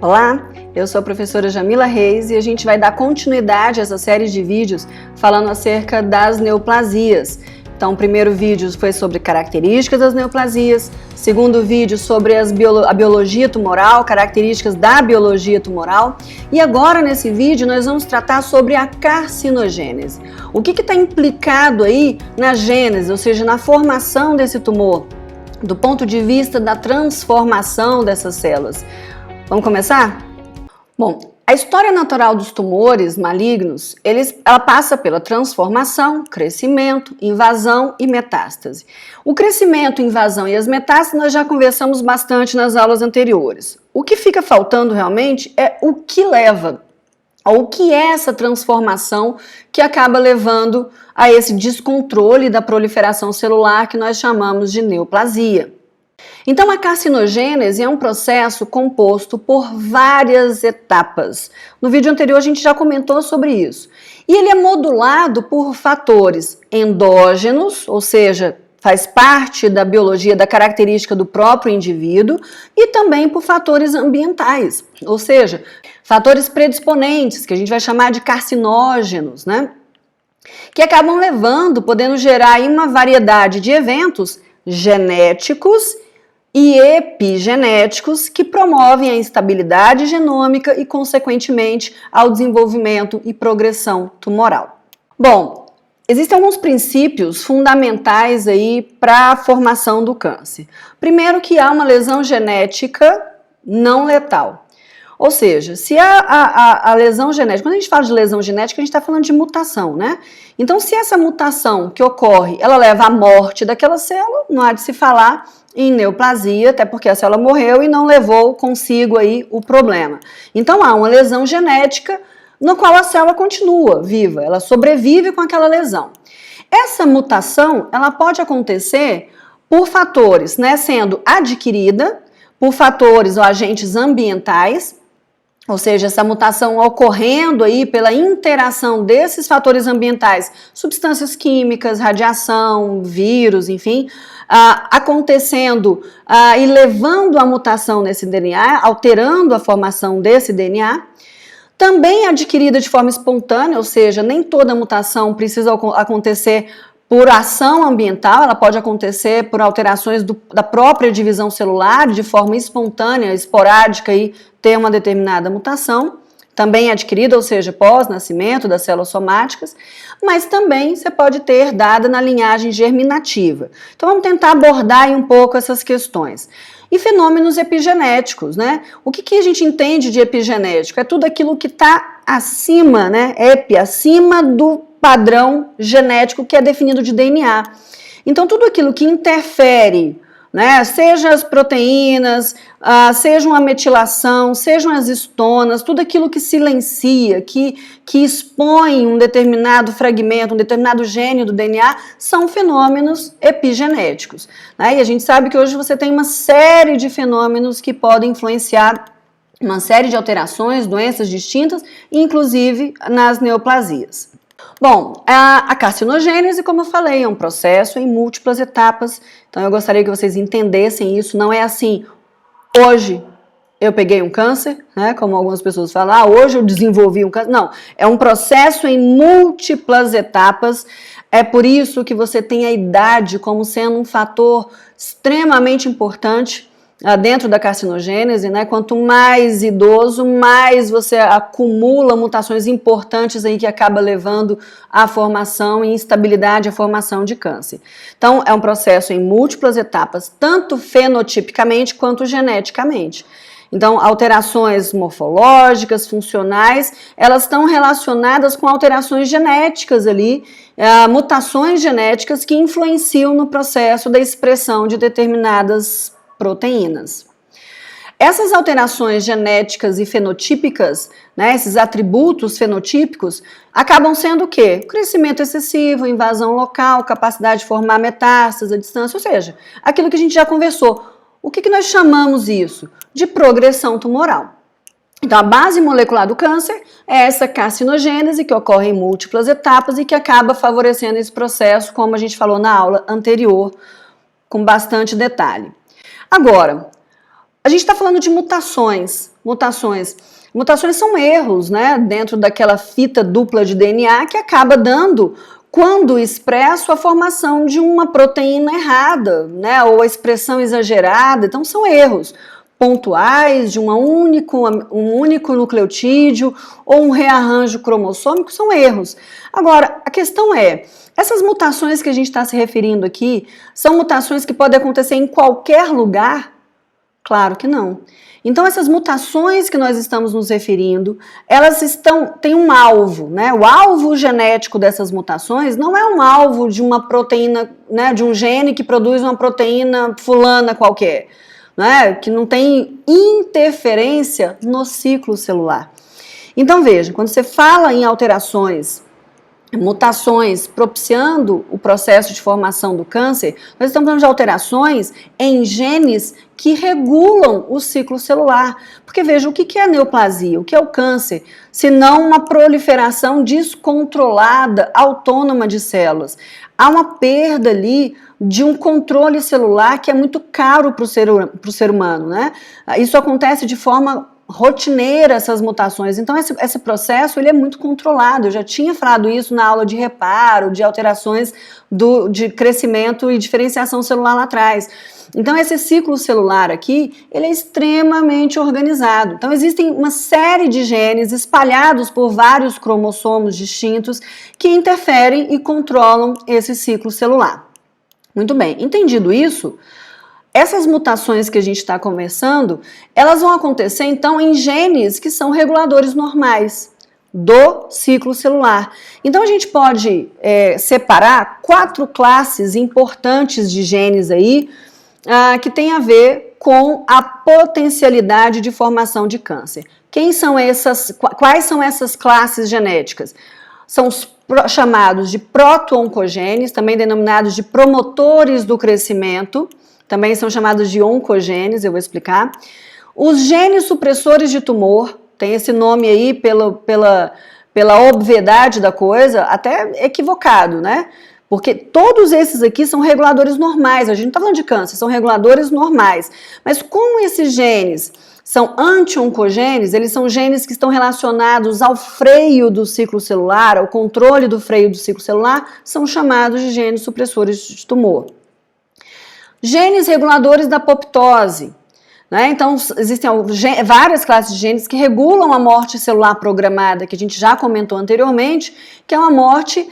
Olá, eu sou a professora Jamila Reis e a gente vai dar continuidade a essa série de vídeos falando acerca das neoplasias. Então, o primeiro vídeo foi sobre características das neoplasias, segundo vídeo sobre a biologia tumoral, características da biologia tumoral, e agora nesse vídeo nós vamos tratar sobre a carcinogênese. O que está implicado aí na gênese, ou seja, na formação desse tumor, do ponto de vista da transformação dessas células. Vamos começar? Bom, a história natural dos tumores malignos, ela passa pela transformação, crescimento, invasão e metástase. O crescimento, invasão e as metástases nós já conversamos bastante nas aulas anteriores. O que fica faltando realmente é o que leva, ou o que é essa transformação que acaba levando a esse descontrole da proliferação celular que nós chamamos de neoplasia. Então, a carcinogênese é um processo composto por várias etapas. No vídeo anterior a gente já comentou sobre isso. E ele é modulado por fatores endógenos, ou seja, faz parte da biologia, da característica do próprio indivíduo, e também por fatores ambientais, ou seja, fatores predisponentes, que a gente vai chamar de carcinógenos, né? Que acabam levando, podendo gerar aí uma variedade de eventos genéticos e epigenéticos que promovem a instabilidade genômica e, consequentemente, ao desenvolvimento e progressão tumoral. Bom, existem alguns princípios fundamentais aí para a formação do câncer. Primeiro, que há uma lesão genética não letal. Ou seja, se a lesão genética, quando a gente fala de lesão genética, a gente está falando de mutação, né? Então, se essa mutação que ocorre, ela leva à morte daquela célula, não há de se falar em neoplasia, até porque a célula morreu e não levou consigo aí o problema. Então, há uma lesão genética no qual a célula continua viva, ela sobrevive com aquela lesão. Essa mutação, ela pode acontecer por fatores, né, sendo adquirida, por fatores ou agentes ambientais, ou seja, essa mutação ocorrendo aí pela interação desses fatores ambientais, substâncias químicas, radiação, vírus, enfim, acontecendo e levando a mutação nesse DNA, alterando a formação desse DNA. Também adquirida de forma espontânea, ou seja, nem toda mutação precisa acontecer por ação ambiental, ela pode acontecer por alterações da própria divisão celular, de forma espontânea, esporádica e ter uma determinada mutação, também adquirida, ou seja, pós-nascimento das células somáticas, mas também você pode ter dada na linhagem germinativa. Então vamos tentar abordar aí um pouco essas questões. E fenômenos epigenéticos, né? O que a gente entende de epigenético? É tudo aquilo que está acima, né? Acima do padrão genético que é definido de DNA. Então, tudo aquilo que interfere, né, seja as proteínas, seja uma metilação, sejam as histonas, tudo aquilo que silencia, que expõe um determinado fragmento, um determinado gene do DNA, são fenômenos epigenéticos. Né? E a gente sabe que hoje você tem uma série de fenômenos que podem influenciar uma série de alterações, doenças distintas, inclusive nas neoplasias. Bom, a carcinogênese, como eu falei, é um processo em múltiplas etapas, então eu gostaria que vocês entendessem isso, não é assim, hoje eu peguei um câncer, né, como algumas pessoas falam, hoje eu desenvolvi um câncer, não, é um processo em múltiplas etapas, é por isso que você tem a idade como sendo um fator extremamente importante dentro da carcinogênese, né? Quanto mais idoso, mais você acumula mutações importantes aí que acaba levando à formação e instabilidade à formação de câncer. Então, é um processo em múltiplas etapas, tanto fenotipicamente quanto geneticamente. Então, alterações morfológicas, funcionais, elas estão relacionadas com alterações genéticas ali, mutações genéticas que influenciam no processo da expressão de determinadas proteínas. Essas alterações genéticas e fenotípicas, né, esses atributos fenotípicos, acabam sendo o quê? Crescimento excessivo, invasão local, capacidade de formar metástases à distância, ou seja, aquilo que a gente já conversou. O que nós chamamos isso? De progressão tumoral. Então, a base molecular do câncer é essa carcinogênese que ocorre em múltiplas etapas e que acaba favorecendo esse processo, como a gente falou na aula anterior, com bastante detalhe. Agora, a gente está falando de mutações. mutações? Mutações são erros, né, dentro daquela fita dupla de DNA que acaba dando, quando expresso, a formação de uma proteína errada, né, ou a expressão exagerada. Então são erros pontuais de um único nucleotídeo ou um rearranjo cromossômico, são erros. Agora, a questão é, essas mutações que a gente está se referindo aqui, são mutações que podem acontecer em qualquer lugar? Claro que não. Então, essas mutações que nós estamos nos referindo, elas têm um alvo, né? O alvo genético dessas mutações não é um alvo de uma proteína, né, de um gene que produz uma proteína fulana qualquer, né, que não tem interferência no ciclo celular. Então, veja, quando você fala em alterações, mutações propiciando o processo de formação do câncer, nós estamos falando de alterações em genes que regulam o ciclo celular. Porque veja, o que é a neoplasia? O que é o câncer? Se não uma proliferação descontrolada, autônoma de células. Há uma perda ali de um controle celular que é muito caro para o ser humano, né? Isso acontece de forma rotineira, essas mutações. Então esse processo ele é muito controlado. Eu já tinha falado isso na aula de reparo, de alterações de crescimento e diferenciação celular lá atrás. Então esse ciclo celular aqui, ele é extremamente organizado. Então existem uma série de genes espalhados por vários cromossomos distintos que interferem e controlam esse ciclo celular. Muito bem, entendido isso, essas mutações que a gente está conversando, elas vão acontecer então em genes que são reguladores normais do ciclo celular. Então a gente pode separar 4 classes importantes de genes aí que tem a ver com a potencialidade de formação de câncer. Quais são essas classes genéticas? São os chamados de proto-oncogenes, também denominados de promotores do crescimento, também são chamados de oncogenes, eu vou explicar. Os genes supressores de tumor, tem esse nome aí pela obviedade da coisa, até equivocado, né? Porque todos esses aqui são reguladores normais, a gente não está falando de câncer, são reguladores normais. Mas como esses genes são anti-oncogenes, eles são genes que estão relacionados ao freio do ciclo celular, ao controle do freio do ciclo celular, são chamados de genes supressores de tumor. Genes reguladores da apoptose, né? Então existem várias classes de genes que regulam a morte celular programada, que a gente já comentou anteriormente, que é uma morte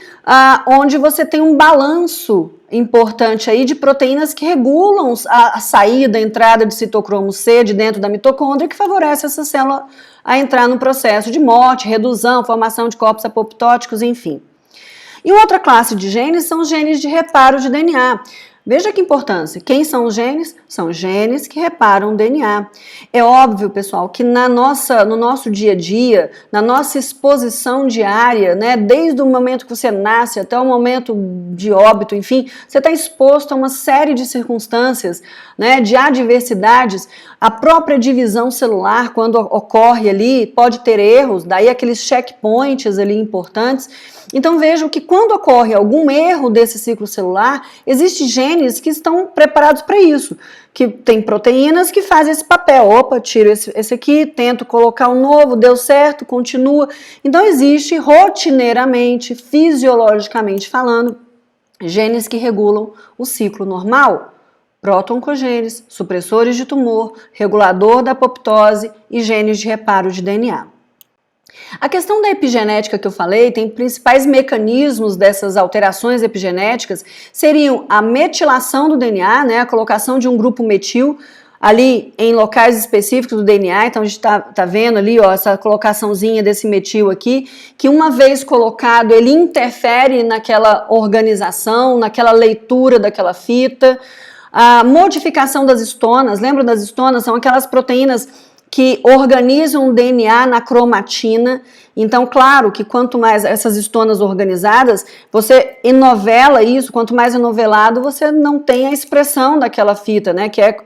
onde você tem um balanço importante aí de proteínas que regulam a saída, a entrada de citocromo C de dentro da mitocôndria, que favorece essa célula a entrar no processo de morte, redução, formação de corpos apoptóticos, enfim. E outra classe de genes são os genes de reparo de DNA. Veja que importância. Quem são os genes? São genes que reparam o DNA. É óbvio, pessoal, que no nosso dia a dia, na nossa exposição diária, né, desde o momento que você nasce até o momento de óbito, enfim, você está exposto a uma série de circunstâncias, né, de adversidades. A própria divisão celular, quando ocorre ali, pode ter erros, daí aqueles checkpoints ali importantes. Então vejam que quando ocorre algum erro desse ciclo celular, existem genes que estão preparados para isso, que tem proteínas que fazem esse papel. Opa, tiro esse aqui, tento colocar um novo, deu certo, continua. Então existe rotineiramente, fisiologicamente falando, genes que regulam o ciclo normal. Proto-oncogenes, supressores de tumor, regulador da apoptose e genes de reparo de DNA. A questão da epigenética que eu falei, tem principais mecanismos dessas alterações epigenéticas, seriam a metilação do DNA, né, a colocação de um grupo metil ali em locais específicos do DNA, então a gente tá vendo ali, ó, essa colocaçãozinha desse metil aqui, que uma vez colocado, ele interfere naquela organização, naquela leitura daquela fita. A modificação das histonas, lembram das histonas? São aquelas proteínas que organizam o DNA na cromatina. Então, claro que quanto mais essas histonas organizadas, você enovela isso, quanto mais enovelado, você não tem a expressão daquela fita, né? Que é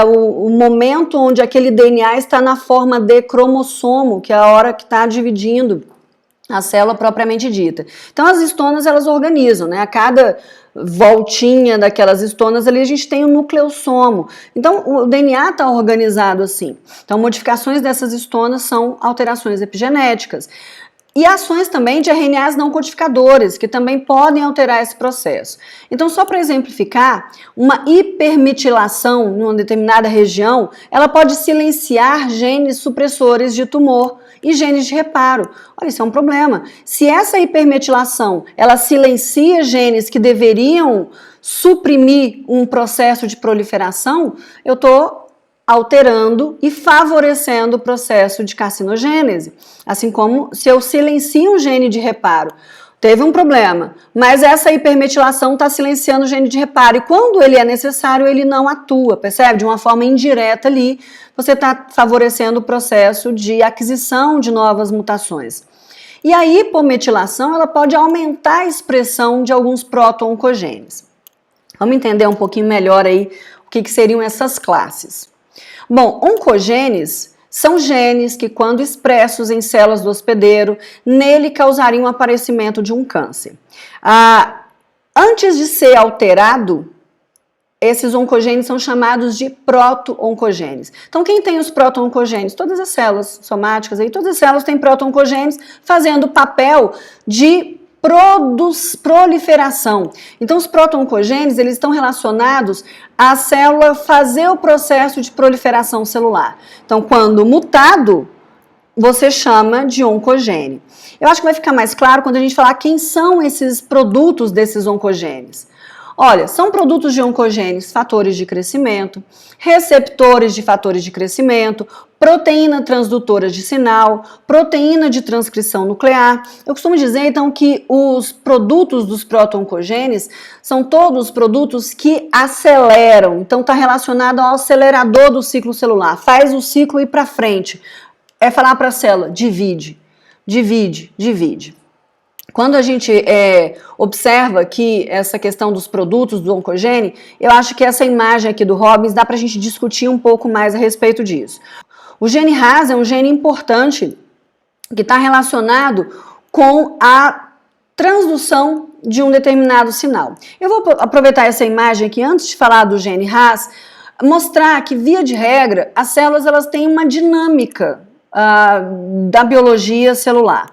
o momento onde aquele DNA está na forma de cromossomo, que é a hora que está dividindo a célula propriamente dita. Então, as histonas, elas organizam, né? A cada voltinha daquelas histonas ali, a gente tem o nucleossomo. Então, o DNA está organizado assim. Então, modificações dessas histonas são alterações epigenéticas. E ações também de RNAs não codificadores, que também podem alterar esse processo. Então, só para exemplificar, uma hipermetilação em uma determinada região, ela pode silenciar genes supressores de tumor e genes de reparo. Olha, isso é um problema. Se essa hipermetilação, ela silencia genes que deveriam suprimir um processo de proliferação, eu estou alterando e favorecendo o processo de carcinogênese. Assim como se eu silencio um gene de reparo, teve um problema, mas essa hipermetilação está silenciando o gene de reparo e quando ele é necessário, ele não atua, percebe? De uma forma indireta ali, você está favorecendo o processo de aquisição de novas mutações. E a hipometilação, ela pode aumentar a expressão de alguns proto-oncogenes. Vamos entender um pouquinho melhor aí o que seriam essas classes. Bom, oncogenes são genes que, quando expressos em células do hospedeiro, nele causariam o aparecimento de um câncer. Antes de ser alterado, esses oncogenes são chamados de proto-oncogenes. Então, quem tem os proto-oncogenes? Todas as células somáticas, aí, todas as células têm proto-oncogenes fazendo o papel de proliferação. Então, os proto-oncogenes, eles estão relacionados à célula fazer o processo de proliferação celular. Então, quando mutado, você chama de oncogene. Eu acho que vai ficar mais claro quando a gente falar quem são esses produtos desses oncogenes. Olha, são produtos de oncogenes, fatores de crescimento, receptores de fatores de crescimento, proteína transdutora de sinal, proteína de transcrição nuclear. Eu costumo dizer, então, que os produtos dos proto-oncogenes são todos produtos que aceleram. Então, está relacionado ao acelerador do ciclo celular. Faz o ciclo ir para frente. É falar para a célula, divide, divide, divide. Quando a gente observa que essa questão dos produtos do oncogene, eu acho que essa imagem aqui do Robbins dá para a gente discutir um pouco mais a respeito disso. O gene RAS é um gene importante que está relacionado com a transdução de um determinado sinal. Eu vou aproveitar essa imagem aqui antes de falar do gene RAS, mostrar que, via de regra, as células elas têm uma dinâmica da biologia celular.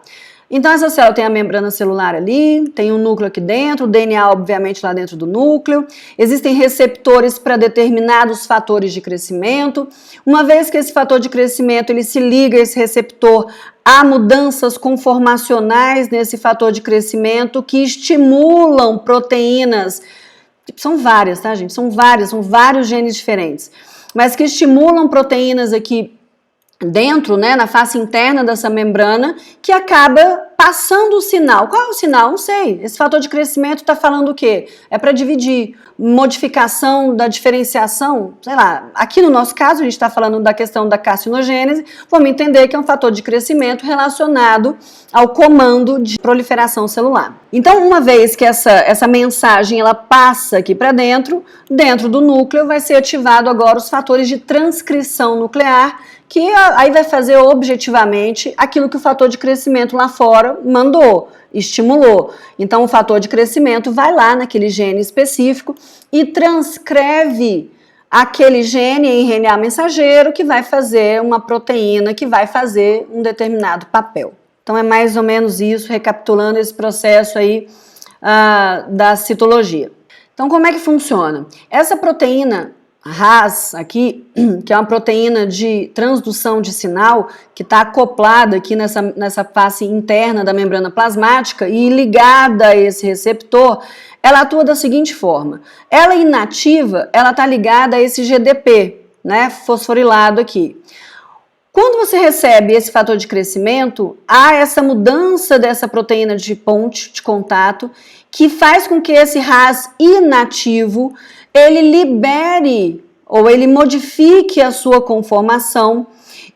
Então, essa célula tem a membrana celular ali, tem um núcleo aqui dentro, o DNA, obviamente, lá dentro do núcleo. Existem receptores para determinados fatores de crescimento. Uma vez que esse fator de crescimento ele se liga a esse receptor, há mudanças conformacionais nesse fator de crescimento que estimulam proteínas. São várias, tá, gente? São vários genes diferentes. Mas que estimulam proteínas aqui dentro, né, na face interna dessa membrana, que acaba passando o sinal. Qual é o sinal? Não sei. Esse fator de crescimento está falando o quê? É para dividir. Modificação da diferenciação, sei lá. Aqui no nosso caso, a gente está falando da questão da carcinogênese. Vamos entender que é um fator de crescimento relacionado ao comando de proliferação celular. Então, uma vez que essa mensagem ela passa aqui para dentro do núcleo vai ser ativado agora os fatores de transcrição nuclear, que aí vai fazer objetivamente aquilo que o fator de crescimento lá fora mandou, estimulou. Então, o fator de crescimento vai lá naquele gene específico e transcreve aquele gene em RNA mensageiro que vai fazer uma proteína que vai fazer um determinado papel. Então, é mais ou menos isso, recapitulando esse processo aí da citologia. Então, como é que funciona? Essa proteína RAS aqui, que é uma proteína de transdução de sinal, que está acoplada aqui nessa face interna da membrana plasmática e ligada a esse receptor, ela atua da seguinte forma. Ela inativa, ela está ligada a esse GDP, né, fosforilado aqui. Quando você recebe esse fator de crescimento, há essa mudança dessa proteína de ponte, de contato, que faz com que esse RAS inativo ele libere ou ele modifique a sua conformação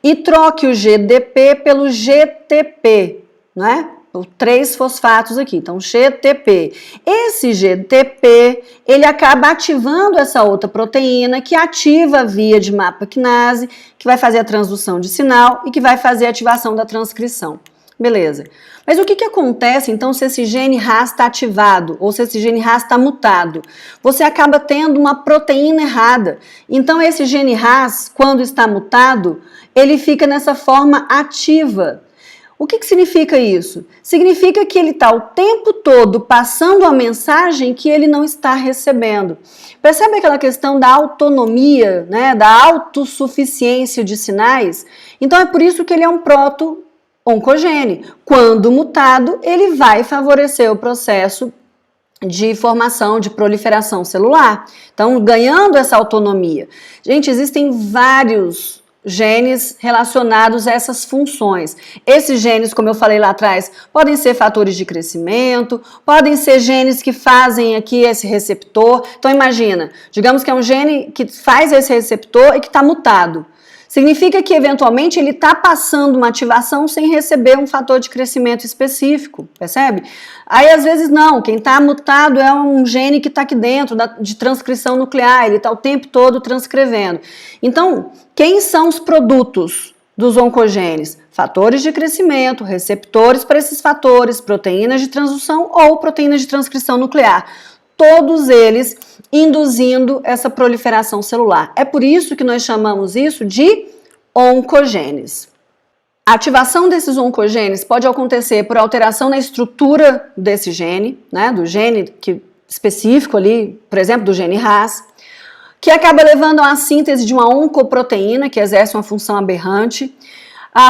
e troque o GDP pelo GTP, né? Os 3 fosfatos aqui, então GTP. Esse GTP, ele acaba ativando essa outra proteína que ativa a via de MAPA quinase, que vai fazer a transdução de sinal e que vai fazer a ativação da transcrição. Beleza. Mas o que acontece, então, se esse gene RAS está ativado ou se esse gene RAS está mutado? Você acaba tendo uma proteína errada. Então, esse gene RAS, quando está mutado, ele fica nessa forma ativa. O que significa isso? Significa que ele está o tempo todo passando a mensagem que ele não está recebendo. Percebe aquela questão da autonomia, né, da autossuficiência de sinais? Então, é por isso que ele é um proto-oncogene. Quando mutado, ele vai favorecer o processo de formação, de proliferação celular. Então, ganhando essa autonomia. Gente, existem vários genes relacionados a essas funções. Esses genes, como eu falei lá atrás, podem ser fatores de crescimento, podem ser genes que fazem aqui esse receptor. Então, imagina, digamos que é um gene que faz esse receptor e que está mutado. Significa que, eventualmente, ele está passando uma ativação sem receber um fator de crescimento específico, percebe? Aí, às vezes, não. Quem está mutado é um gene que está aqui dentro, de transcrição nuclear. Ele está o tempo todo transcrevendo. Então, quem são os produtos dos oncogenes? Fatores de crescimento, receptores para esses fatores, proteínas de transdução ou proteínas de transcrição nuclear. Todos eles induzindo essa proliferação celular. É por isso que nós chamamos isso de oncogenes. A ativação desses oncogenes pode acontecer por alteração na estrutura desse gene, né, do gene específico ali, por exemplo, do gene RAS, que acaba levando a síntese de uma oncoproteína que exerce uma função aberrante.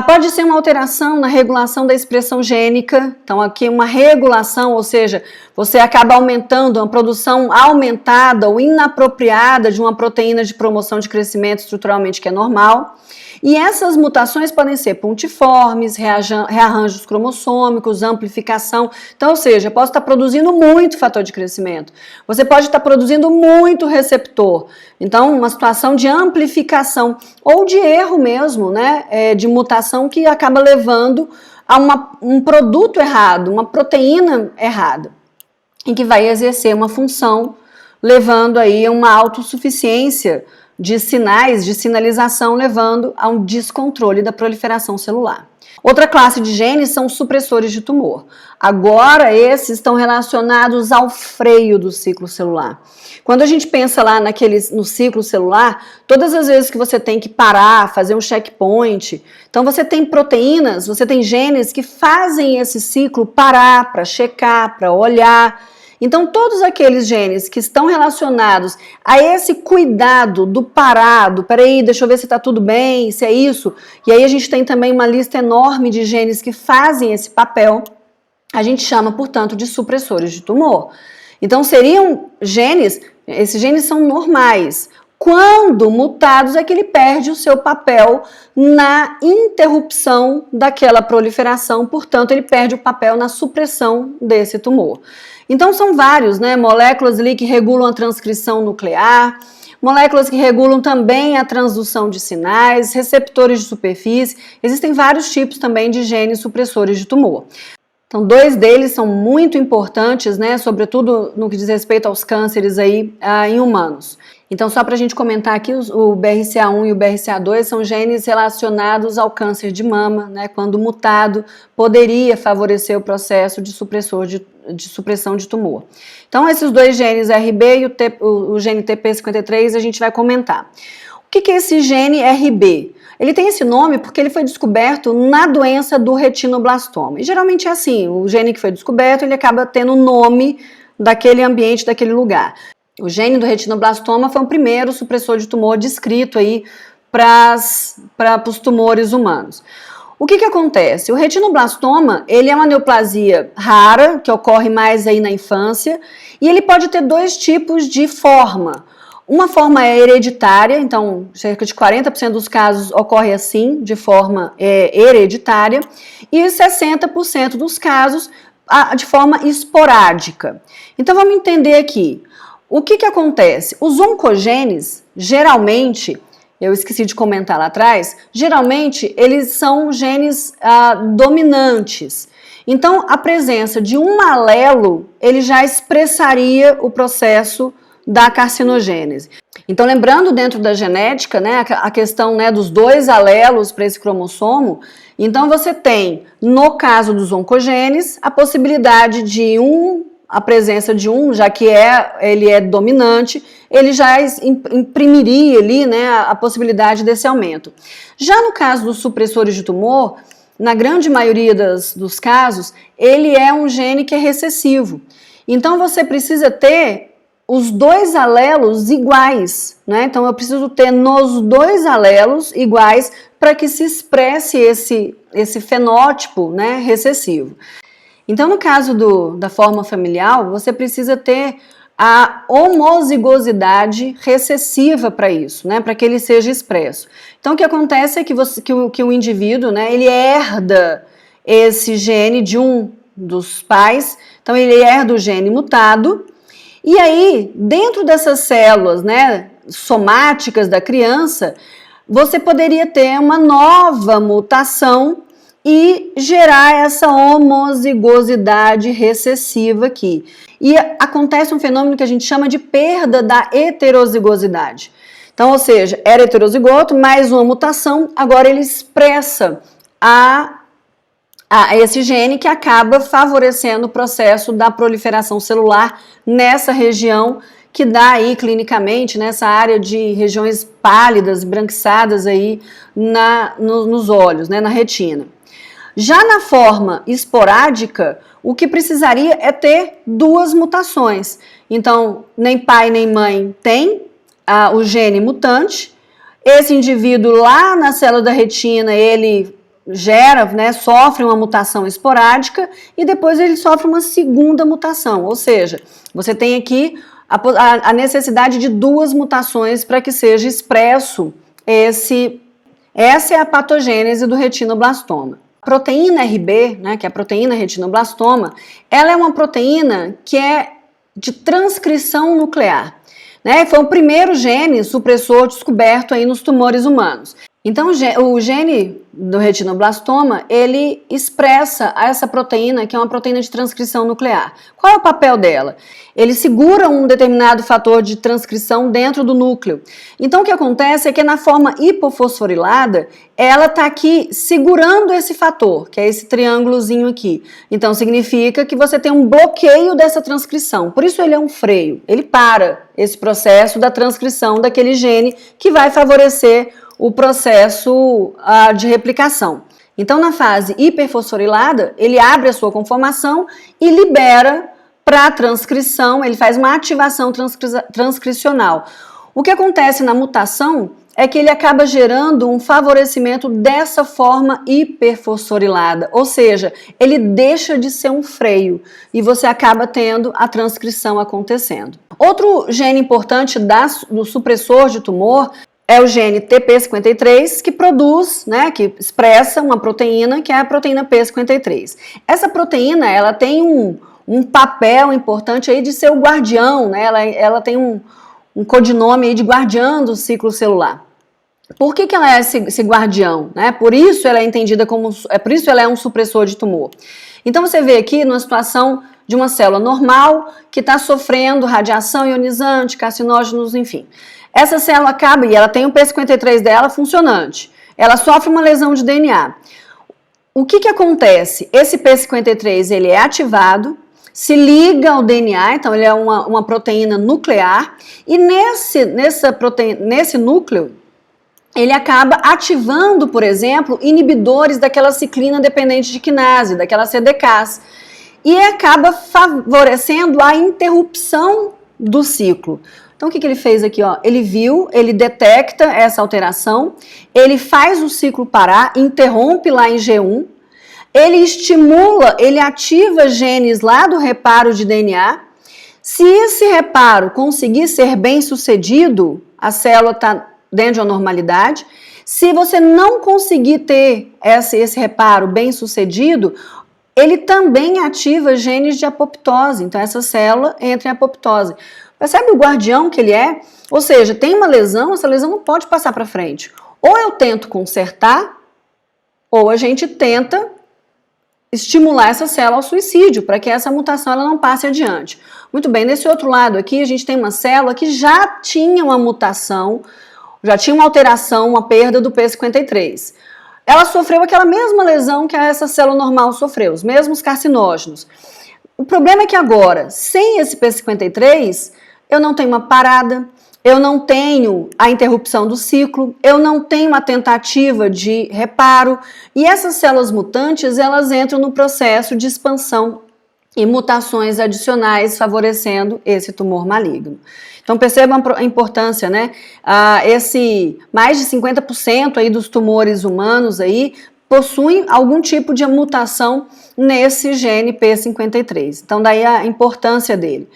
Pode ser uma alteração na regulação da expressão gênica, então aqui uma regulação, ou seja, você acaba aumentando uma produção aumentada ou inapropriada de uma proteína de promoção de crescimento estruturalmente que é normal. E essas mutações podem ser pontiformes, rearranjos cromossômicos, amplificação. Então, ou seja, eu posso estar produzindo muito fator de crescimento. Você pode estar produzindo muito receptor. Então, uma situação de amplificação ou de erro mesmo, né? De mutação que acaba levando a um produto errado, uma proteína errada, em que vai exercer uma função, levando aí a uma autossuficiência de sinais, de sinalização, levando a um descontrole da proliferação celular. Outra classe de genes são os supressores de tumor. Agora, esses estão relacionados ao freio do ciclo celular. Quando a gente pensa lá no ciclo celular, todas as vezes que você tem que parar, fazer um checkpoint, então você tem proteínas, você tem genes que fazem esse ciclo parar para checar, para olhar. Então, todos aqueles genes que estão relacionados a esse cuidado do parado, peraí, deixa eu ver se está tudo bem, se é isso, e aí a gente tem também uma lista enorme de genes que fazem esse papel, a gente chama, portanto, de supressores de tumor. Então, seriam genes, esses genes são normais. Quando mutados é que ele perde o seu papel na interrupção daquela proliferação, portanto, ele perde o papel na supressão desse tumor. Então, são vários, né? Moléculas ali que regulam a transcrição nuclear, moléculas que regulam também a transdução de sinais, receptores de superfície. Existem vários tipos também de genes supressores de tumor. Então, dois deles são muito importantes, né? Sobretudo no que diz respeito aos cânceres aí em humanos. Então, só para a gente comentar aqui, o BRCA1 e o BRCA2 são genes relacionados ao câncer de mama, né? Quando mutado, poderia favorecer o processo de supressão de tumor. Então, esses dois genes RB e o gene TP53 a gente vai comentar. O que é esse gene RB? Ele tem esse nome porque ele foi descoberto na doença do retinoblastoma. E geralmente é assim, o gene que foi descoberto, ele acaba tendo o nome daquele ambiente, daquele lugar. O gene do retinoblastoma foi o primeiro supressor de tumor descrito aí para os tumores humanos. O que acontece? O retinoblastoma, ele é uma neoplasia rara, que ocorre mais aí na infância, e ele pode ter dois tipos de forma. Uma forma é hereditária, então cerca de 40% dos casos ocorre assim, de forma hereditária, e 60% dos casos de forma esporádica. Então vamos entender aqui. O que acontece? Os oncogenes, geralmente, eu esqueci de comentar lá atrás, geralmente eles são genes dominantes. Então, a presença de um alelo, ele já expressaria o processo da carcinogênese. Então, lembrando dentro da genética, né, a questão, né, dos 2 alelos para esse cromossomo, então você tem, no caso dos oncogenes, a possibilidade de a presença de já que ele é dominante, ele já imprimiria ali, né, a possibilidade desse aumento. Já no caso dos supressores de tumor, na grande maioria dos casos, ele é um gene que é recessivo. Então você precisa ter os 2 alelos iguais, né? Então eu preciso ter nos 2 alelos iguais para que se expresse esse fenótipo, né, recessivo. Então no caso da forma familiar, você precisa ter a homozigosidade recessiva para isso, né, para que ele seja expresso. Então o que acontece é que o indivíduo, né, ele herda esse gene de dos pais, então ele herda o gene mutado. E aí, dentro dessas células, né, somáticas da criança, você poderia ter uma nova mutação e gerar essa homozigosidade recessiva aqui. E acontece um fenômeno que a gente chama de perda da heterozigosidade. Então, ou seja, era heterozigoto, mais uma mutação, agora ele expressa esse gene que acaba favorecendo o processo da proliferação celular nessa região que dá aí clinicamente, nessa área de regiões pálidas, branquiçadas aí nos olhos, né, na retina. Já na forma esporádica, o que precisaria é ter 2 mutações. Então, nem pai nem mãe tem o gene mutante. Esse indivíduo lá na célula da retina, ele gera, né, sofre uma mutação esporádica e depois ele sofre uma segunda mutação, ou seja, você tem aqui a necessidade de 2 mutações para que seja expresso essa é a patogênese do retinoblastoma. A proteína RB, né, que é a proteína retinoblastoma, ela é uma proteína que é de transcrição nuclear, né, foi o primeiro gene supressor descoberto aí nos tumores humanos. Então, o gene do retinoblastoma, ele expressa essa proteína, que é uma proteína de transcrição nuclear. Qual é o papel dela? Ele segura um determinado fator de transcrição dentro do núcleo. Então, o que acontece é que na forma hipofosforilada, ela está aqui segurando esse fator, que é esse triângulozinho aqui. Então, significa que você tem um bloqueio dessa transcrição. Por isso, ele é um freio. Ele para esse processo da transcrição daquele gene que vai favorecer o processo de replicação. Então, na fase hiperfosforilada, ele abre a sua conformação e libera para a transcrição, ele faz uma ativação transcricional. O que acontece na mutação é que ele acaba gerando um favorecimento dessa forma hiperfosforilada, ou seja, ele deixa de ser um freio e você acaba tendo a transcrição acontecendo. Outro gene importante do supressor de tumor é o gene TP53, que produz, né, que expressa uma proteína, que é a proteína P53. Essa proteína, ela tem um papel importante aí de ser o guardião, né, ela tem um codinome aí de guardiã do ciclo celular. Por que ela é esse guardião? Né? Por isso ela é entendida por isso ela é um supressor de tumor. Então você vê aqui numa situação de uma célula normal que está sofrendo radiação ionizante, carcinógenos, enfim. Essa célula acaba, e ela tem o P53 dela funcionante, ela sofre uma lesão de DNA. O que acontece? Esse P53 ele é ativado, se liga ao DNA, então ele é uma proteína nuclear, e nesse núcleo, ele acaba ativando, por exemplo, inibidores daquela ciclina dependente de quinase, daquela CDKs, e acaba favorecendo a interrupção do ciclo. Então, o que ele fez aqui? Ó? Ele viu, ele detecta essa alteração, ele faz o ciclo parar, interrompe lá em G1, ele estimula, ele ativa genes lá do reparo de DNA. Se esse reparo conseguir ser bem sucedido, a célula está dentro de uma normalidade. Se você não conseguir ter esse reparo bem sucedido, ele também ativa genes de apoptose. Então, essa célula entra em apoptose. Percebe o guardião que ele é? Ou seja, tem uma lesão, essa lesão não pode passar para frente. Ou eu tento consertar, ou a gente tenta estimular essa célula ao suicídio, para que essa mutação ela não passe adiante. Muito bem, nesse outro lado aqui, a gente tem uma célula que já tinha uma mutação, já tinha uma alteração, uma perda do P53. Ela sofreu aquela mesma lesão que essa célula normal sofreu, os mesmos carcinógenos. O problema é que agora, sem esse P53, eu não tenho uma parada, eu não tenho a interrupção do ciclo, eu não tenho uma tentativa de reparo, e essas células mutantes, elas entram no processo de expansão e mutações adicionais favorecendo esse tumor maligno. Então percebam a importância, né? Esse mais de 50% aí dos tumores humanos aí possuem algum tipo de mutação nesse gene P53. Então daí a importância dele.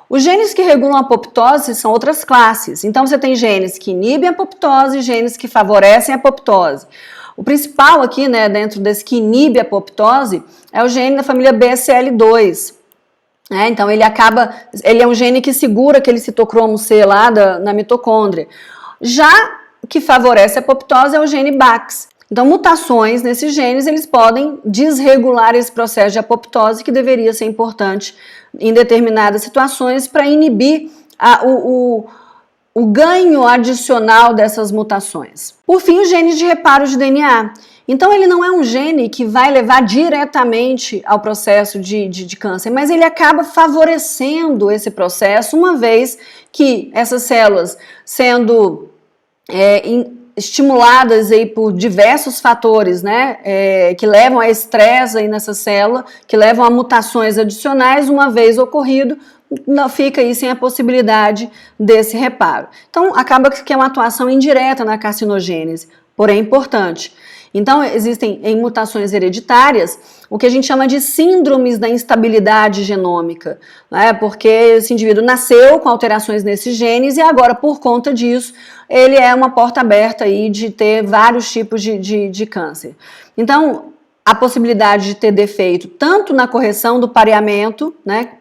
Os genes que regulam a apoptose são outras classes. Então você tem genes que inibem a apoptose e genes que favorecem a apoptose. O principal aqui, né, dentro desse que inibe a apoptose, é o gene da família BSL2. Então ele é um gene que segura aquele citocromo C lá na mitocôndria. Já que favorece a apoptose é o gene BAX. Então mutações nesses genes, eles podem desregular esse processo de apoptose que deveria ser importante em determinadas situações para inibir o ganho adicional dessas mutações. Por fim, os genes de reparo de DNA. Então ele não é um gene que vai levar diretamente ao processo de câncer, mas ele acaba favorecendo esse processo, uma vez que essas células sendo estimuladas aí por diversos fatores, né, que levam a estresse aí nessa célula, que levam a mutações adicionais, uma vez ocorrido, não fica aí sem a possibilidade desse reparo. Então acaba que é uma atuação indireta na carcinogênese, porém importante. Então existem em mutações hereditárias o que a gente chama de síndromes da instabilidade genômica, né? Porque esse indivíduo nasceu com alterações nesses genes e agora por conta disso ele é uma porta aberta aí de ter vários tipos de câncer. Então a possibilidade de ter defeito tanto na correção do pareamento, né,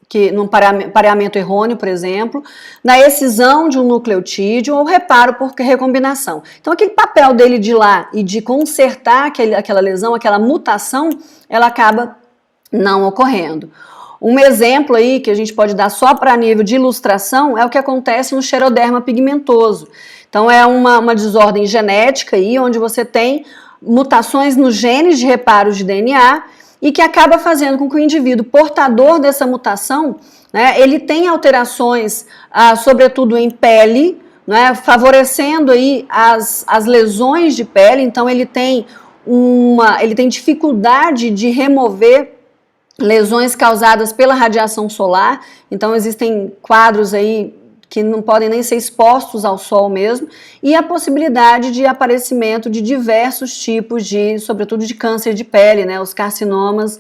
que num pareamento errôneo, por exemplo, na excisão de um nucleotídeo ou reparo por recombinação. Então aquele papel dele de ir lá e de consertar aquela lesão, aquela mutação, ela acaba não ocorrendo. Um exemplo aí que a gente pode dar só para nível de ilustração é o que acontece no xeroderma pigmentoso. Então é uma desordem genética aí, onde você tem mutações nos genes de reparo de DNA e que acaba fazendo com que o indivíduo portador dessa mutação, né, ele tenha alterações, sobretudo em pele, né, favorecendo aí as lesões de pele. Então ele tem dificuldade de remover lesões causadas pela radiação solar. Então existem quadros aí que não podem nem ser expostos ao sol mesmo, e a possibilidade de aparecimento de diversos tipos sobretudo de câncer de pele, né, os carcinomas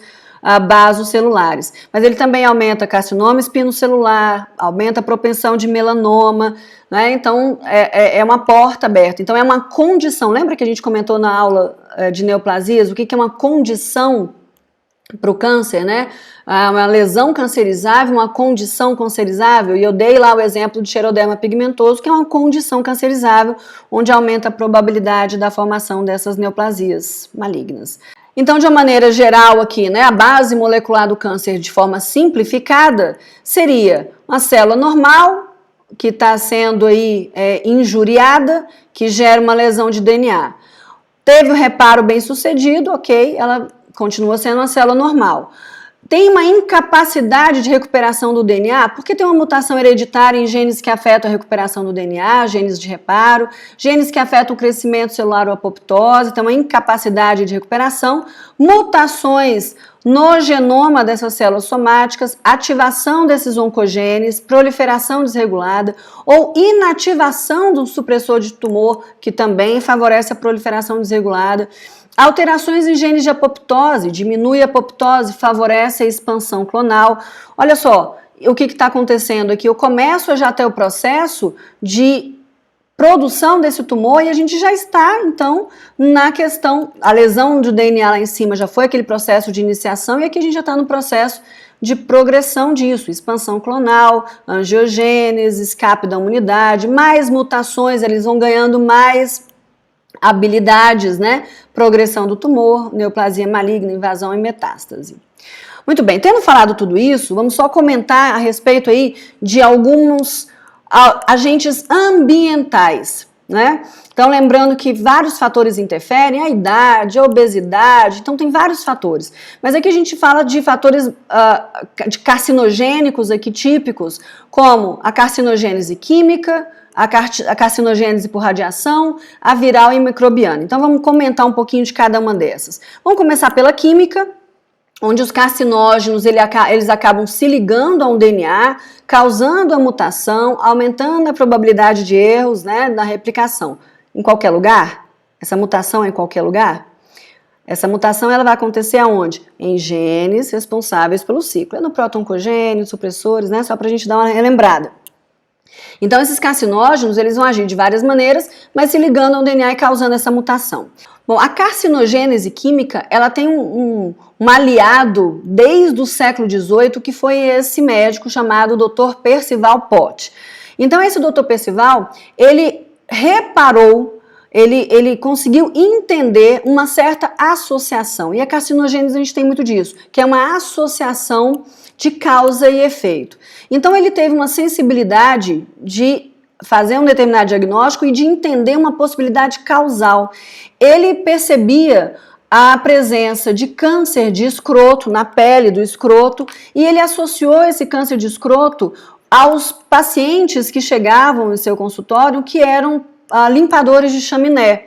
basocelulares. Mas ele também aumenta carcinoma espinocelular, aumenta a propensão de melanoma, né, então é uma porta aberta. Então é uma condição, lembra que a gente comentou na aula de neoplasias, o que é uma condição para o câncer, né? Uma lesão cancerizável, uma condição cancerizável, e eu dei lá o exemplo de xeroderma pigmentoso, que é uma condição cancerizável, onde aumenta a probabilidade da formação dessas neoplasias malignas. Então, de uma maneira geral aqui, né, a base molecular do câncer de forma simplificada seria uma célula normal, que está sendo aí injuriada, que gera uma lesão de DNA. Teve o reparo bem sucedido, ok, ela continua sendo uma célula normal. Tem uma incapacidade de recuperação do DNA, porque tem uma mutação hereditária em genes que afetam a recuperação do DNA, genes de reparo, genes que afetam o crescimento celular ou apoptose, tem uma incapacidade de recuperação, mutações no genoma dessas células somáticas, ativação desses oncogenes, proliferação desregulada ou inativação do supressor de tumor, que também favorece a proliferação desregulada. Alterações em genes de apoptose, diminui a apoptose, favorece a expansão clonal. Olha só, o que está acontecendo aqui? Eu começo a já ter o processo de produção desse tumor e a gente já está, então, na questão, a lesão do DNA lá em cima já foi aquele processo de iniciação e aqui a gente já está no processo de progressão disso, expansão clonal, angiogênese, escape da imunidade, mais mutações, eles vão ganhando mais habilidades, né? Progressão do tumor, neoplasia maligna, invasão e metástase. Muito bem, tendo falado tudo isso, vamos só comentar a respeito aí de alguns agentes ambientais, né? Então, lembrando que vários fatores interferem, a idade, a obesidade, então tem vários fatores. Mas aqui a gente fala de fatores de carcinogênicos aqui típicos, como a carcinogênese química, a carcinogênese por radiação, a viral e microbiana. Então, vamos comentar um pouquinho de cada uma dessas. Vamos começar pela química, onde os carcinógenos eles acabam se ligando a um DNA, causando a mutação, aumentando a probabilidade de erros, né, na replicação. Em qualquer lugar? Essa mutação é em qualquer lugar? Essa mutação ela vai acontecer aonde? Em genes responsáveis pelo ciclo. É no proto-oncogênio, supressores, né, só para a gente dar uma relembrada. Então, esses carcinógenos, eles vão agir de várias maneiras, mas se ligando ao DNA e causando essa mutação. Bom, a carcinogênese química, ela tem um aliado desde o século XVIII, que foi esse médico chamado Dr. Percival Pott. Então, esse Dr. Percival, ele reparou, ele conseguiu entender uma certa associação. E a carcinogênese, a gente tem muito disso, que é uma associação de causa e efeito. Então, ele teve uma sensibilidade de fazer um determinado diagnóstico e de entender uma possibilidade causal. Ele percebia a presença de câncer de escroto na pele do escroto e ele associou esse câncer de escroto aos pacientes que chegavam em seu consultório que eram limpadores de chaminé.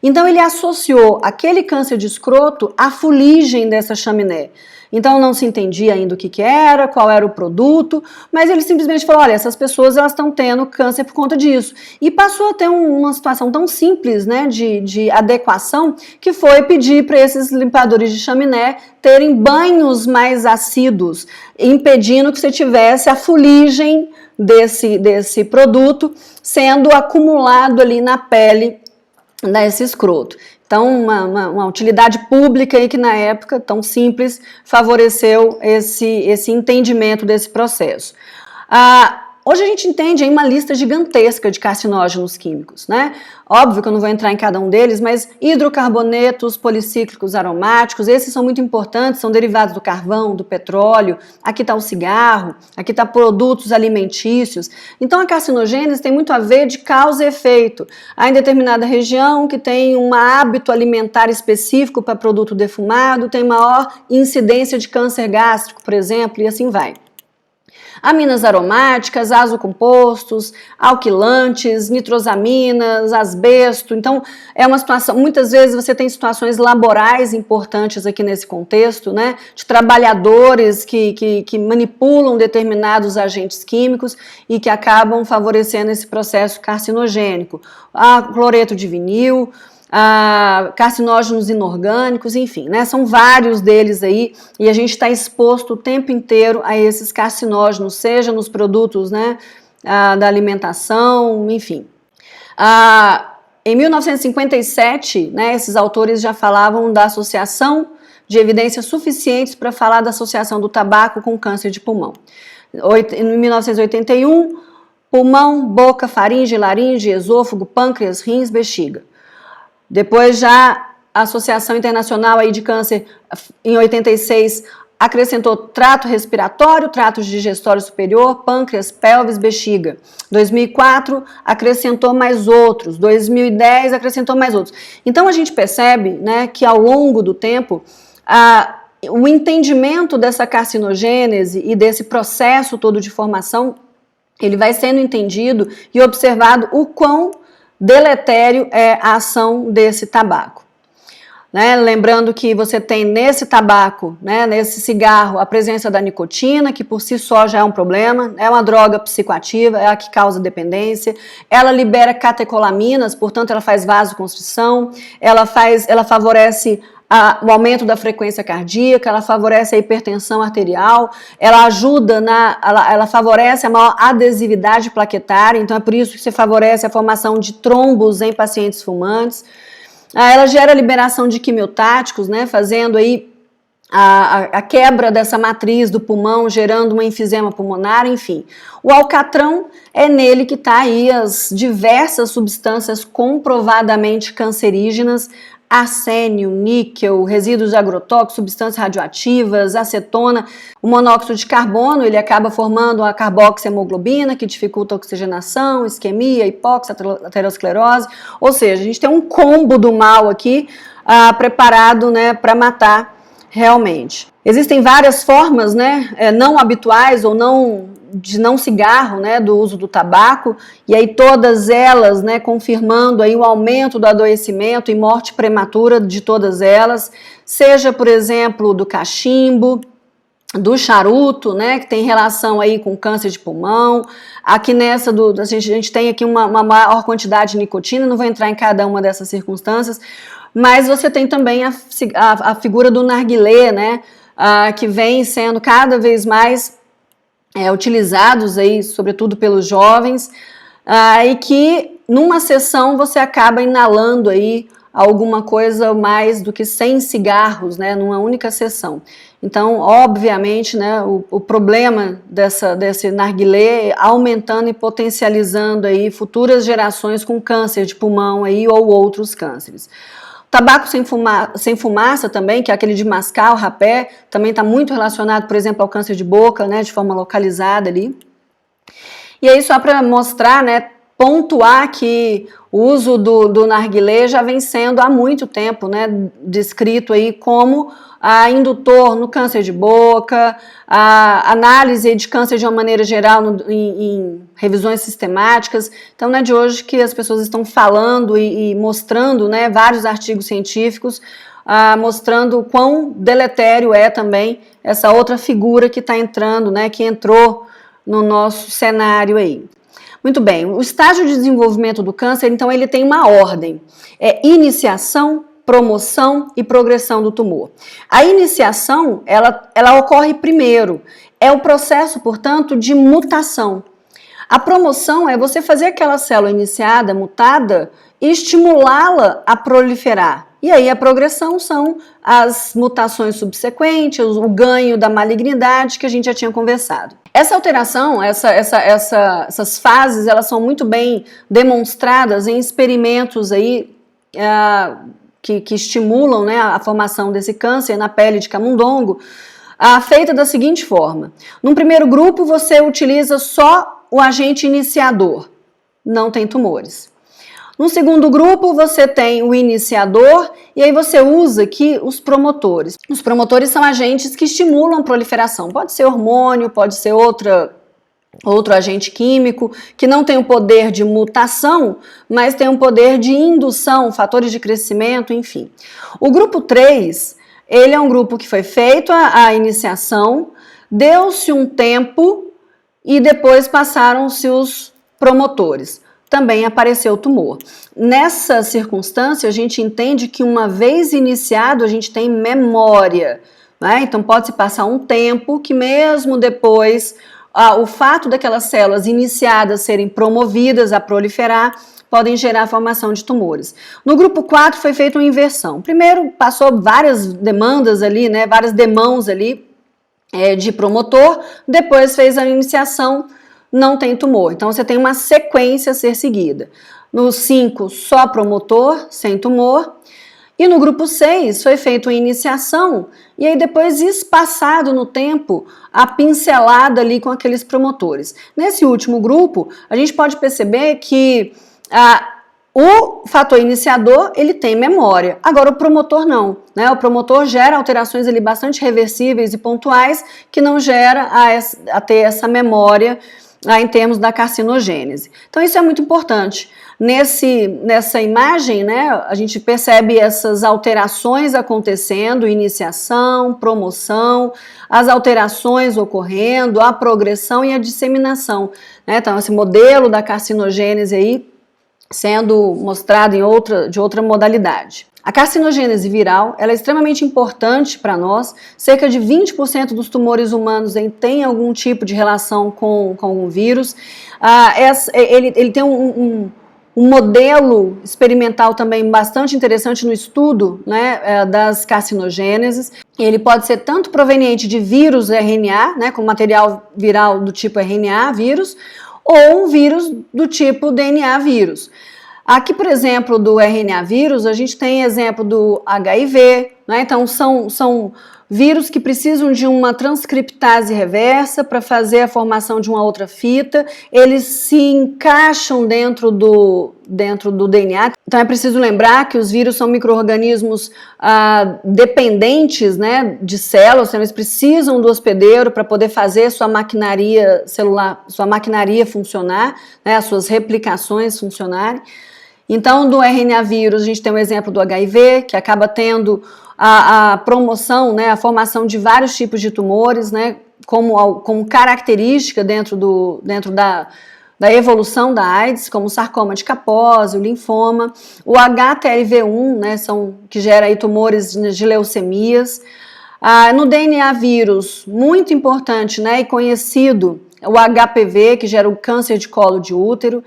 Então, ele associou aquele câncer de escroto à fuligem dessa chaminé. Então, não se entendia ainda o que era, qual era o produto, mas ele simplesmente falou, olha, essas pessoas elas estão tendo câncer por conta disso. E passou a ter uma situação tão simples, né, de adequação, que foi pedir para esses limpadores de chaminé terem banhos mais assíduos, impedindo que você tivesse a fuligem desse produto sendo acumulado ali na pele desse escroto. Então, uma utilidade pública aí que na época, tão simples, favoreceu esse entendimento desse processo. Hoje a gente entende aí uma lista gigantesca de carcinógenos químicos, né? Óbvio que eu não vou entrar em cada um deles, mas hidrocarbonetos policíclicos aromáticos, esses são muito importantes, são derivados do carvão, do petróleo, aqui está o cigarro, aqui está produtos alimentícios. Então a carcinogênese tem muito a ver de causa e efeito. Há em determinada região que tem um hábito alimentar específico para produto defumado, tem maior incidência de câncer gástrico, por exemplo, e assim vai. Aminas aromáticas, azocompostos, alquilantes, nitrosaminas, asbesto. Então, é uma situação, muitas vezes você tem situações laborais importantes aqui nesse contexto, né? De trabalhadores que manipulam determinados agentes químicos e que acabam favorecendo esse processo carcinogênico. Cloreto de vinil, carcinógenos inorgânicos, enfim, né? São vários deles aí e a gente está exposto o tempo inteiro a esses carcinógenos, seja nos produtos, né, da alimentação, enfim. Em 1957, né, esses autores já falavam da associação de evidências suficientes para falar da associação do tabaco com câncer de pulmão. Em 1981, pulmão, boca, faringe, laringe, esôfago, pâncreas, rins, bexiga. Depois já a Associação Internacional aí de Câncer, em 86, acrescentou trato respiratório, trato digestório superior, pâncreas, pelvis, bexiga. 2004, acrescentou mais outros. 2010, acrescentou mais outros. Então, a gente percebe, né, que ao longo do tempo, o entendimento dessa carcinogênese e desse processo todo de formação, ele vai sendo entendido e observado o quão deletério é a ação desse tabaco. Né? Lembrando que você tem nesse tabaco, né, nesse cigarro, a presença da nicotina, que por si só já é um problema, é uma droga psicoativa, é a que causa dependência, ela libera catecolaminas, portanto ela faz vasoconstrição, ela favorece o aumento da frequência cardíaca, ela favorece a hipertensão arterial, ela ajuda ela favorece a maior adesividade plaquetária, então é por isso que você favorece a formação de trombos em pacientes fumantes. Ela gera liberação de quimiotáticos, né, fazendo aí a quebra dessa matriz do pulmão, gerando um enfisema pulmonar, enfim. O alcatrão é nele que está aí as diversas substâncias comprovadamente cancerígenas, arsênio, níquel, resíduos de agrotóxicos, substâncias radioativas, acetona. O monóxido de carbono, ele acaba formando a carboxiemoglobina, que dificulta a oxigenação, isquemia, hipóxia, aterosclerose. Ou seja, a gente tem um combo do mal aqui preparado, né, para matar realmente. Existem várias formas, né, não habituais ou de não cigarro, né, do uso do tabaco, e aí todas elas, né, confirmando aí o aumento do adoecimento e morte prematura de todas elas, seja, por exemplo, do cachimbo, do charuto, né, que tem relação aí com câncer de pulmão. Aqui nessa, a gente tem aqui uma maior quantidade de nicotina, não vou entrar em cada uma dessas circunstâncias, mas você tem também a figura do narguilé, né, que vem sendo cada vez mais utilizados aí, sobretudo pelos jovens, e que numa sessão você acaba inalando aí alguma coisa mais do que 100 cigarros, né, numa única sessão. Então, obviamente, né, o problema desse narguilé aumentando e potencializando aí futuras gerações com câncer de pulmão aí ou outros cânceres. Tabaco sem fumaça também, que é aquele de mascar, o rapé, também está muito relacionado, por exemplo, ao câncer de boca, né, de forma localizada ali. E aí, só para mostrar, né, pontuar que o uso do narguilé já vem sendo há muito tempo, né, descrito aí como indutor no câncer de boca, a análise de câncer de uma maneira geral em revisões sistemáticas. Então não é de hoje que as pessoas estão falando e mostrando, né, vários artigos científicos mostrando o quão deletério é também essa outra figura que está entrando, né, que entrou no nosso cenário aí. Muito bem, o estágio de desenvolvimento do câncer, então, ele tem uma ordem. É iniciação, promoção e progressão do tumor. A iniciação, ela ocorre primeiro. É o processo, portanto, de mutação. A promoção é você fazer aquela célula iniciada, mutada, e estimulá-la a proliferar. E aí a progressão são as mutações subsequentes, o ganho da malignidade que a gente já tinha conversado. Essa alteração, essas fases, elas são muito bem demonstradas em experimentos aí, que estimulam, né, a formação desse câncer na pele de camundongo, feita da seguinte forma. Num primeiro grupo, você utiliza só o agente iniciador, não tem tumores. No segundo grupo, você tem o iniciador e aí você usa aqui os promotores. Os promotores são agentes que estimulam a proliferação. Pode ser hormônio, pode ser outro agente químico, que não tem o poder de mutação, mas tem o poder de indução, fatores de crescimento, enfim. O grupo 3, ele é um grupo que foi feito a iniciação, deu-se um tempo e depois passaram-se os promotores. Também apareceu o tumor. Nessa circunstância, a gente entende que uma vez iniciado, a gente tem memória, né? Então pode-se passar um tempo que mesmo depois, o fato daquelas células iniciadas serem promovidas a proliferar, podem gerar a formação de tumores. No grupo 4 foi feita uma inversão. Primeiro passou várias demandas ali, né? Várias demãos ali de promotor, depois fez a iniciação, não tem tumor. Então, você tem uma sequência a ser seguida. No 5, só promotor, sem tumor. E no grupo 6, foi feita uma iniciação e aí depois espaçado no tempo a pincelada ali com aqueles promotores. Nesse último grupo, a gente pode perceber que o fator iniciador, ele tem memória. Agora, o promotor não, né? O promotor gera alterações ali bastante reversíveis e pontuais que não gera a ter essa memória em termos da carcinogênese. Então isso é muito importante. Nessa imagem, né, a gente percebe essas alterações acontecendo, iniciação, promoção, as alterações ocorrendo, a progressão e a disseminação, né? Então esse modelo da carcinogênese aí sendo mostrado de outra modalidade. A carcinogênese viral, ela é extremamente importante para nós. Cerca de 20% dos tumores humanos têm algum tipo de relação com um vírus. Ele tem um modelo experimental também bastante interessante no estudo, né, das carcinogêneses. Ele pode ser tanto proveniente de vírus RNA, né, com material viral do tipo RNA, vírus, ou um vírus do tipo DNA vírus. Aqui, por exemplo, do RNA vírus, a gente tem exemplo do HIV, né, então são vírus que precisam de uma transcriptase reversa para fazer a formação de uma outra fita, eles se encaixam dentro do DNA. Então é preciso lembrar que os vírus são micro-organismos dependentes, né, de células, então eles precisam do hospedeiro para poder fazer sua maquinaria celular, sua maquinaria funcionar, né, as suas replicações funcionarem. Então, do RNA vírus, a gente tem o exemplo do HIV, que acaba tendo a promoção, né, a formação de vários tipos de tumores, né, como característica dentro da evolução da AIDS, como o sarcoma de Kaposi, o linfoma, o HTLV1, né, que gera aí tumores de leucemias. No DNA vírus, muito importante, né, e conhecido, o HPV, que gera o câncer de colo de útero,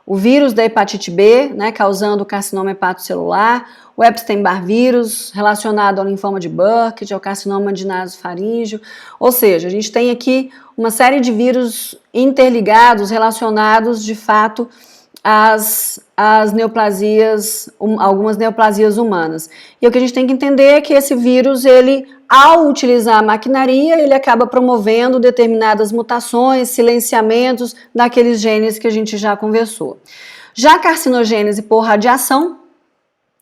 o vírus da hepatite B, né, causando carcinoma hepatocelular, o Epstein-Barr vírus, relacionado ao linfoma de Burkitt, ao carcinoma de nasofaríngeo, ou seja, a gente tem aqui uma série de vírus interligados, relacionados, de fato, às neoplasias, algumas neoplasias humanas. E o que a gente tem que entender é que esse vírus, ele, ao utilizar a maquinaria, ele acaba promovendo determinadas mutações, silenciamentos daqueles genes que a gente já conversou. Já a carcinogênese por radiação,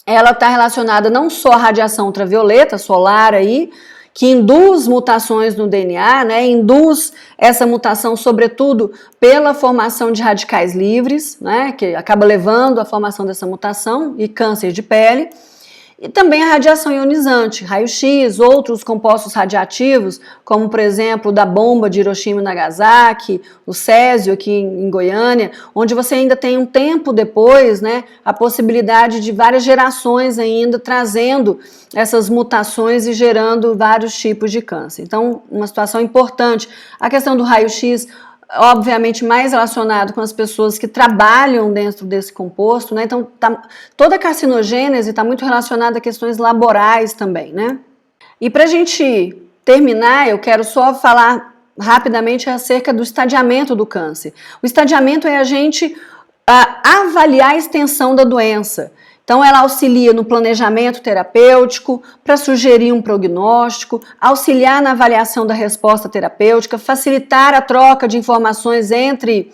ela está relacionada não só à radiação ultravioleta, solar aí, que induz mutações no DNA, né, induz essa mutação, sobretudo, pela formação de radicais livres, né, que acaba levando à formação dessa mutação e câncer de pele. E também a radiação ionizante, raio-x, outros compostos radiativos, como por exemplo da bomba de Hiroshima e Nagasaki, o césio aqui em Goiânia, onde você ainda tem um tempo depois, né, a possibilidade de várias gerações ainda trazendo essas mutações e gerando vários tipos de câncer. Então, uma situação importante. A questão do raio-x, obviamente mais relacionado com as pessoas que trabalham dentro desse composto, né? Então toda a carcinogênese está muito relacionada a questões laborais também, né? E para a gente terminar, eu quero só falar rapidamente acerca do estadiamento do câncer. O estadiamento é a gente avaliar a extensão da doença. Então, ela auxilia no planejamento terapêutico, para sugerir um prognóstico, auxiliar na avaliação da resposta terapêutica, facilitar a troca de informações entre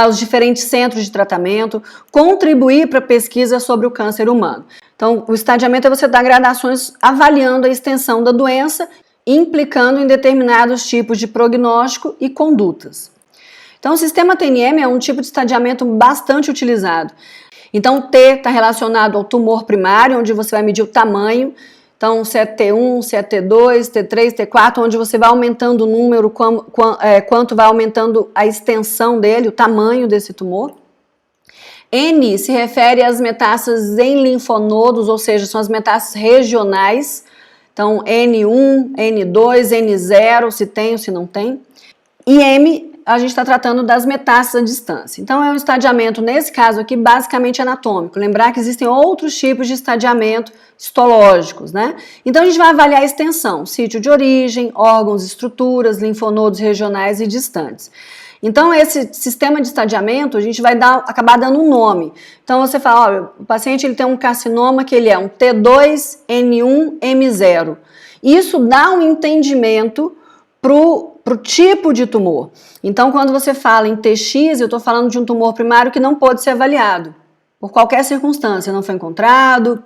os diferentes centros de tratamento, contribuir para a pesquisa sobre o câncer humano. Então, o estadiamento é você dar gradações avaliando a extensão da doença, implicando em determinados tipos de prognóstico e condutas. Então, o sistema TNM é um tipo de estadiamento bastante utilizado. Então, T está relacionado ao tumor primário, onde você vai medir o tamanho. Então, se é T1, se é T2, T3, T4, onde você vai aumentando o número, quanto vai aumentando a extensão dele, o tamanho desse tumor. N se refere às metástases em linfonodos, ou seja, são as metástases regionais. Então, N1, N2, N0, se tem ou se não tem. E M, a gente está tratando das metástases à distância. Então, é um estadiamento, nesse caso aqui, basicamente anatômico. Lembrar que existem outros tipos de estadiamento histológicos, né? Então, a gente vai avaliar a extensão, sítio de origem, órgãos, estruturas, linfonodos regionais e distantes. Então, esse sistema de estadiamento, a gente vai acabar dando um nome. Então, você fala, olha, o paciente ele tem um carcinoma que ele é um T2, N1, M0. Isso dá um entendimento para o tipo de tumor. Então, quando você fala em TX, eu estou falando de um tumor primário que não pode ser avaliado, por qualquer circunstância, não foi encontrado,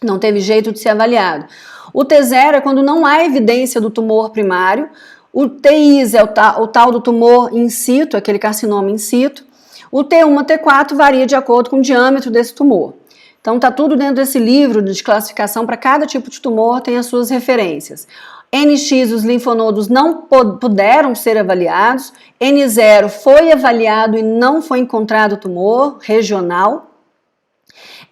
não teve jeito de ser avaliado. O T0 é quando não há evidência do tumor primário, o TIS é o tal do tumor in situ, aquele carcinoma in situ, o T1 a T4 varia de acordo com o diâmetro desse tumor. Então, está tudo dentro desse livro de classificação, para cada tipo de tumor tem as suas referências. NX, os linfonodos não puderam ser avaliados, N0 foi avaliado e não foi encontrado tumor regional,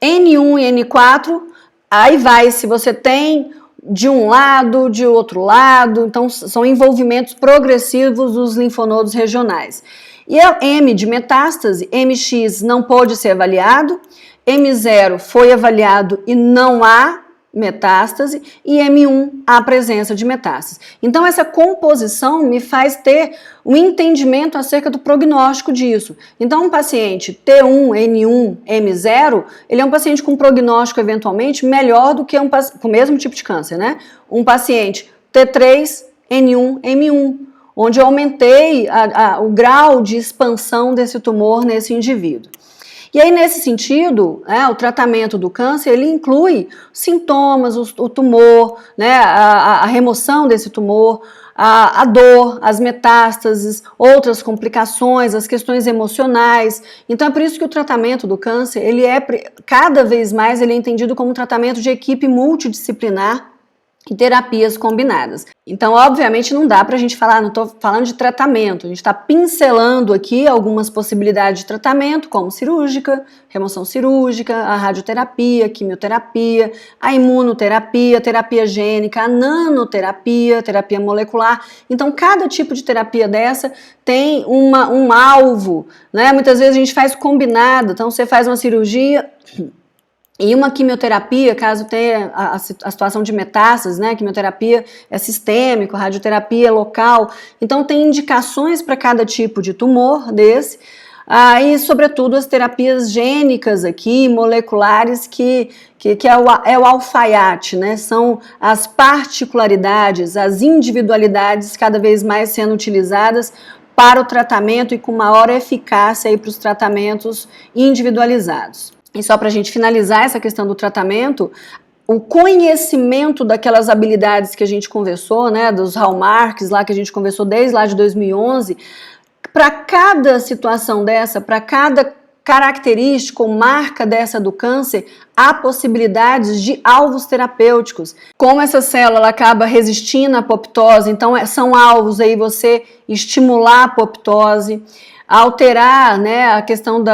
N1 e N4, aí vai se você tem de um lado, de outro lado, então são envolvimentos progressivos dos linfonodos regionais. E a M de metástase, MX não pôde ser avaliado, M0 foi avaliado e não há metástase, e M1 há presença de metástase. Então essa composição me faz ter um entendimento acerca do prognóstico disso. Então um paciente T1, N1, M0, ele é um paciente com prognóstico eventualmente melhor do que com o mesmo tipo de câncer, né? Um paciente T3, N1, M1, onde eu aumentei o grau de expansão desse tumor nesse indivíduo. E aí, nesse sentido, o tratamento do câncer, ele inclui sintomas, o tumor, né, a remoção desse tumor, a dor, as metástases, outras complicações, as questões emocionais. Então, é por isso que o tratamento do câncer, ele cada vez mais, ele é entendido como um tratamento de equipe multidisciplinar e terapias combinadas. Então, obviamente, não dá pra gente falar, não estou falando de tratamento, a gente está pincelando aqui algumas possibilidades de tratamento, como cirúrgica, remoção cirúrgica, a radioterapia, quimioterapia, a imunoterapia, terapia gênica, a nanoterapia, terapia molecular. Então, cada tipo de terapia dessa tem um alvo, né? Muitas vezes a gente faz combinado, então você faz uma cirurgia e uma quimioterapia, caso tenha a situação de metástase, né? Quimioterapia é sistêmico, radioterapia é local. Então, tem indicações para cada tipo de tumor desse. E, sobretudo, as terapias gênicas aqui, moleculares, que é o alfaiate, né? São as particularidades, as individualidades cada vez mais sendo utilizadas para o tratamento e com maior eficácia para os tratamentos individualizados. E só para a gente finalizar essa questão do tratamento, o conhecimento daquelas habilidades que a gente conversou, né, dos hallmarks lá que a gente conversou desde lá de 2011, para cada situação dessa, para cada característica ou marca dessa do câncer, há possibilidades de alvos terapêuticos. Como essa célula acaba resistindo à apoptose, então são alvos aí você estimular a apoptose, alterar, né, a questão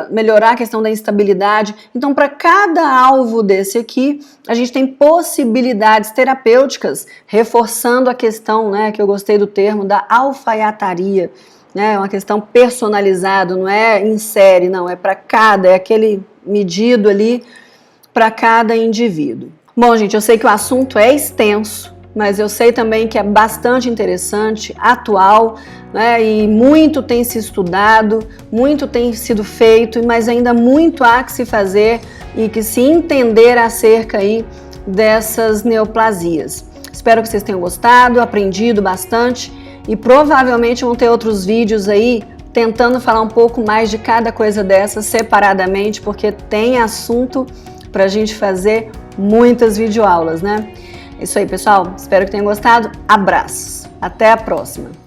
melhorar a questão da instabilidade. Então, para cada alvo desse aqui, a gente tem possibilidades terapêuticas, reforçando a questão, né, que eu gostei do termo, da alfaiataria, né, uma questão personalizada, não é em série, não, é para cada, é aquele medido ali para cada indivíduo. Bom, gente, eu sei que o assunto é extenso, mas eu sei também que é bastante interessante, atual, né, e muito tem se estudado, muito tem sido feito, mas ainda muito há que se fazer e que se entender acerca aí dessas neoplasias. Espero que vocês tenham gostado, aprendido bastante e provavelmente vão ter outros vídeos aí tentando falar um pouco mais de cada coisa dessas separadamente, porque tem assunto para a gente fazer muitas videoaulas, né? É isso aí, pessoal. Espero que tenham gostado. Abraços. Até a próxima.